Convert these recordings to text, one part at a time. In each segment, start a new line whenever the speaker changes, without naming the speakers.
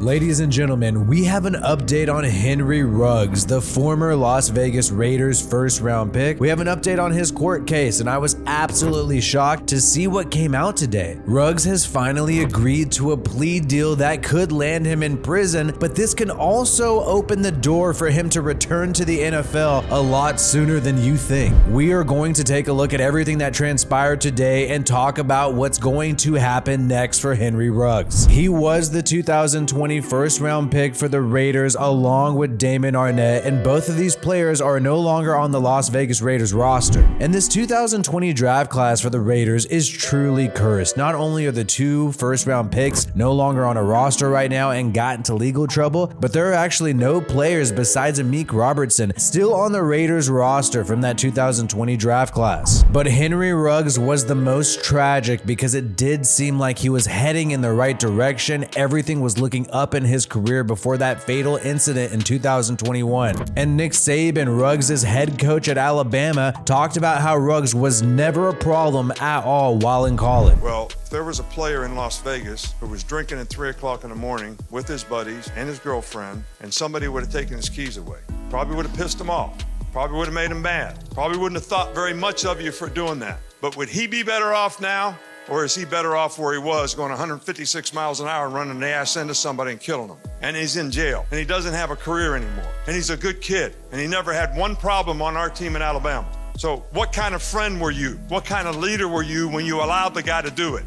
Ladies and gentlemen, we have an update on Henry Ruggs, the former Las Vegas Raiders first-round pick. We have an update on his court case, and I was absolutely shocked to see what came out today. Ruggs has finally agreed to a plea deal that could land him in prison, but this can also open the door for him to return to the NFL a lot sooner than you think. We are going to take a look at everything that transpired today and talk about what's going to happen next for Henry Ruggs. He was the 2020 first-round pick for the Raiders along with Damon Arnett, and both of these players are no longer on the Las Vegas Raiders roster. And this 2020 draft class for the Raiders is truly cursed. Not only are the two first-round picks no longer on a roster right now and got into legal trouble, but there are actually no players besides Amik Robertson still on the Raiders roster from that 2020 draft class. But Henry Ruggs was the most tragic because it did seem like he was heading in the right direction. Everything was looking up in his career before that fatal incident in 2021. And Nick Saban, Ruggs' head coach at Alabama, talked about how Ruggs was never a problem at all while in college.
Well, if there was a player in Las Vegas who was drinking at 3 o'clock in the morning with his buddies and his girlfriend, and somebody would have taken his keys away, probably would have pissed him off, probably would have made him mad, probably wouldn't have thought very much of you for doing that. But would he be better off now? Or is he better off where he was, going 156 miles an hour and running the ass into somebody and killing them? And he's in jail, and he doesn't have a career anymore. And he's a good kid, and he never had one problem on our team in Alabama. So what kind of friend were you? What kind of leader were you when you allowed the guy to do it?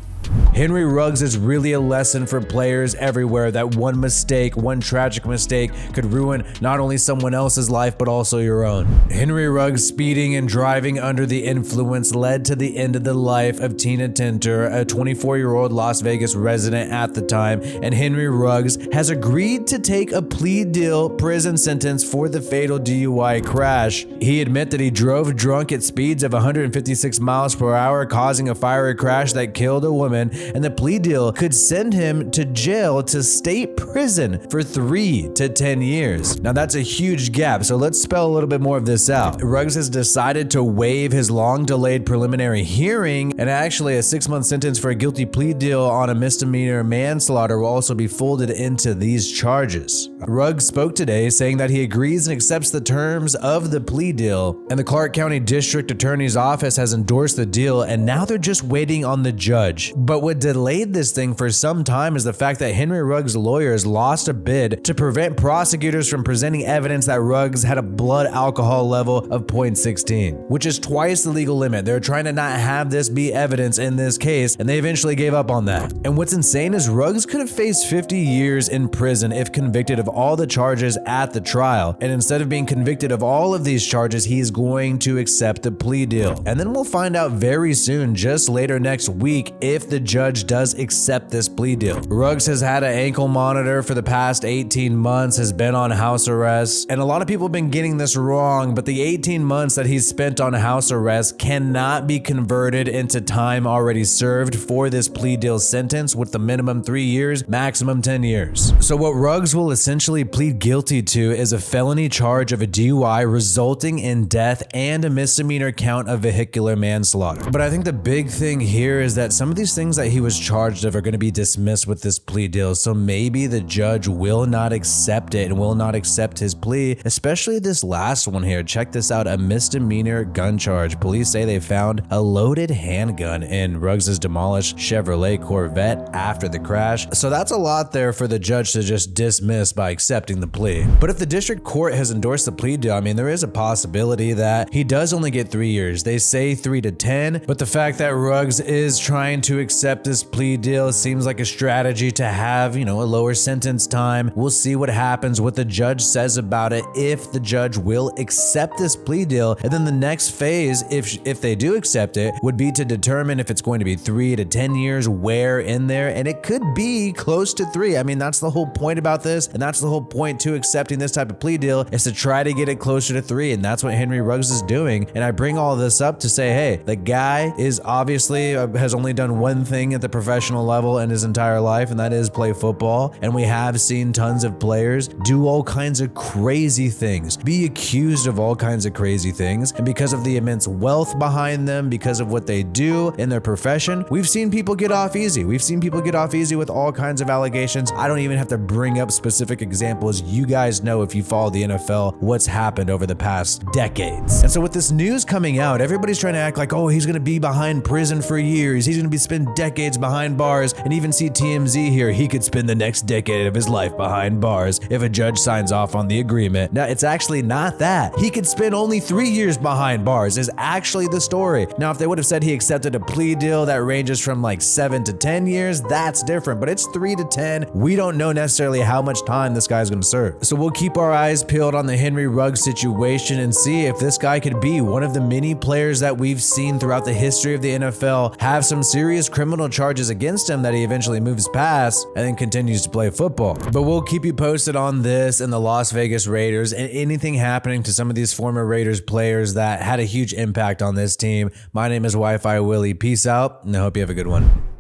Henry Ruggs is really a lesson for players everywhere that one mistake, one tragic mistake could ruin not only someone else's life, but also your own. Henry Ruggs speeding and driving under the influence led to the end of the life of Tina Tintor, a 24-year-old Las Vegas resident at the time, and Henry Ruggs has agreed to take a plea deal prison sentence for the fatal DUI crash. He admitted that he drove drunk at speeds of 156 miles per hour, causing a fiery crash that killed a woman, and the plea deal could send him to jail to state prison for 3 to 10 years. Now that's a huge gap, so let's spell a little bit more of this out. Ruggs has decided to waive his long-delayed preliminary hearing, and actually a 6-month sentence for a guilty plea deal on a misdemeanor manslaughter will also be folded into these charges. Ruggs spoke today saying that he agrees and accepts the terms of the plea deal, and the Clark County District Attorney's Office has endorsed the deal, and now they're just waiting on the judge. But what delayed this thing for some time is the fact that Henry Ruggs' lawyers lost a bid to prevent prosecutors from presenting evidence that Ruggs had a blood alcohol level of 0.16, which is twice the legal limit. They're trying to not have this be evidence in this case, and they eventually gave up on that. And what's insane is Ruggs could have faced 50 years in prison if convicted of all the charges at the trial, and instead of being convicted of all of these charges, he's going to accept the plea deal. And then we'll find out very soon, just later next week, if the judge does accept this plea deal. Ruggs has had an ankle monitor for the past 18 months, has been on house arrest, and a lot of people have been getting this wrong, but the 18 months that he's spent on house arrest cannot be converted into time already served for this plea deal sentence, with the minimum 3 years, maximum 10 years. So what Ruggs will essentially plead guilty to is a felony charge of a DUI resulting in death and a misdemeanor count of vehicular manslaughter. But I think the big thing here is that some of these things that he was charged of are going to be dismissed with this plea deal, so maybe the judge will not accept it and will not accept his plea, especially this last one here. Check this out, a misdemeanor gun charge. Police say they found a loaded handgun in Ruggs' demolished Chevrolet Corvette after the crash, so that's a lot there for the judge to just dismiss by accepting the plea. But if the district court has endorsed the plea deal, I mean, there is a possibility that he does only get 3 years. They say 3 to 10, but the fact that Ruggs is trying to accept this plea deal seems like a strategy to have, a lower sentence time. We'll see what happens, what the judge says about it, if the judge will accept this plea deal. And then the next phase, if they do accept it, would be to determine if it's going to be 3 to 10 years, where in there, and it could be close to 3. I mean, that's the whole point about this, and that's the whole point to accepting this type of plea deal, is to try to get it closer to 3, and that's what Henry Ruggs is doing. And I bring all this up to say, hey, the guy is obviously has only done one thing thing at the professional level in his entire life, and that is play football. And we have seen tons of players do all kinds of crazy things, be accused of all kinds of crazy things, and because of the immense wealth behind them, because of what they do in their profession, we've seen people get off easy. We've seen people get off easy with all kinds of allegations. I don't even have to bring up specific examples. You guys know, if you follow the NFL, what's happened over the past decades. And so with this news coming out, everybody's trying to act like, oh, he's going to be behind prison for years. He's going to spend decades behind bars. And even see TMZ here, he could spend the next decade of his life behind bars if a judge signs off on the agreement. Now, it's actually not that. He could spend only 3 years behind bars is actually the story. Now, if they would have said he accepted a plea deal that ranges from like 7 to 10 years, that's different, but it's 3 to 10. We don't know necessarily how much time this guy's going to serve. So we'll keep our eyes peeled on the Henry Ruggs situation and see if this guy could be one of the many players that we've seen throughout the history of the NFL have some serious criminal charges against him that he eventually moves past and then continues to play football. But we'll keep you posted on this and the Las Vegas Raiders and anything happening to some of these former Raiders players that had a huge impact on this team. My name is WiFiWillie. Peace out, and I hope you have a good one.